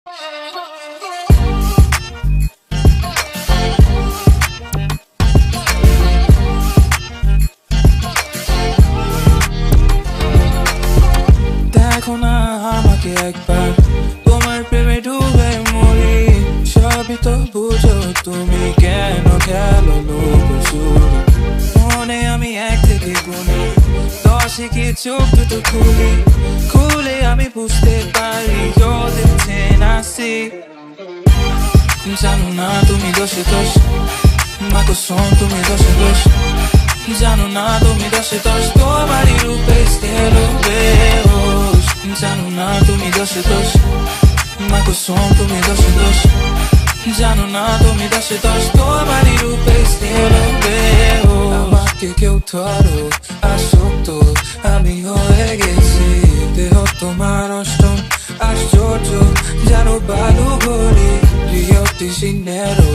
দেখো না আমাকে একবার, তোমার প্রেমে ডুবে মরি। সবই তো বুঝো তুমি, কেন খেলো লুকোচুরি। মনে আমি 1 থেকে গুনি 10 কি চোখ দুটো খুলি, খুলে আমি বুঝতে পারি you're the 10 I see। জানো না তুমি দোষে দোষ, মা কসম তুমি দোষে দোষ। জানো না তুমি দোষে দোষ, তোমারই রূপে গেলো বেহোশ। জানো না তুমি দোষে দোষ, মা কসম তুমি দোষে দোষ। জানো না তুমি দোষে দোষ, তোমারই রূপে গেলো বেহোশ। আমাকে কেউ ধরো আসক্ত আমি হয়ে গেছি, দেহ তোমার অষ্টম আশ্চর্য। জানো বালু ঘড়ি রিও ডি জেনেরো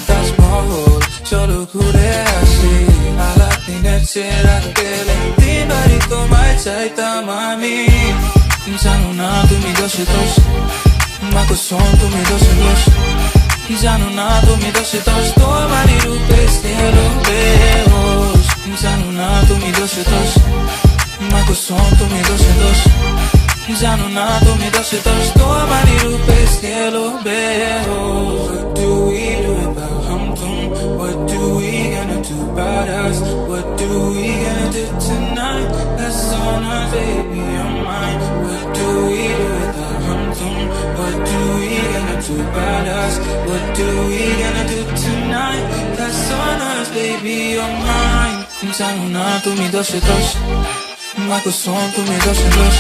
তাজমহল, চলো ঘুরে আসি। আলাদিনের চেরাগ পেলে 3 বারই তোমায় চাইতাম আমি। জানো না তুমি দোষে দোষ, মা কসম তুমি দোষে দোষ। জানো না তুমি দোষে দোষ, তোমারই রূপে গেলো বেহোশ। জানো না তুমি দোষে দোষ, মা কসম তুমি দোষে দোষ। জানো না তুমি দোষে দোষ, তোমারই রূপে গেলো বেহোশ। What do we do about hum tum? What do we gonna do about us? What do we gonna do tonight? That's on us, baby, on mine. What do we do about hum tum? What do we gonna do about us? What do we gonna do tonight? That's on us, baby, on mine. জানো না তুমি দোষে দোষ, মা কসম তুমি দোষে দোষ।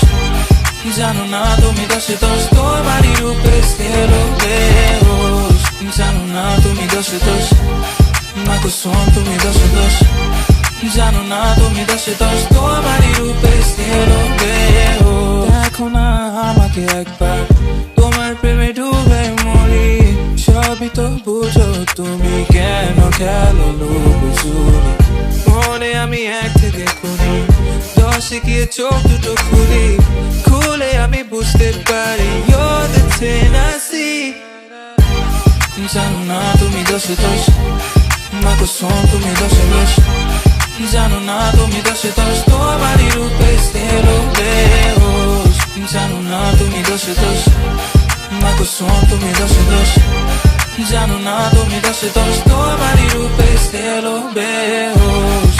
জানো না তুমি দোষে দোষ, তোমারই রূপে গেলো বেহোশ। জানো না তুমি দোষে দোষ, মা কসম তুমি দোষে দোষ। জানো না তুমি দোষে দোষ, তোমারই রূপে গেলো বেহোশ। দেখো না আমাকে একবার, তোমার প্রেমে ডুবে মরি। সবই তো বুঝো তুমি, কেন খেলো লুকোচুরি। মনে আমি 1 থেকে গুনি 10 গিয়ে চোখ দুটো খুলি, খুলে আমি বুঝতে পারি you're the 10 I see। জানো না তুমি দোষে দোষ, মা কসম তুমি দোষে দোষ। জানো না তুমি দোষে দোষ, তোমারই রূপে গেলো বেহোশ। জানো না তুমি দোষে দোষ, মা কসম তুমি দোষে দোষ। জানো না তুমি দোষে দোষ, তোমারই রূপে গেলো বেহোশ।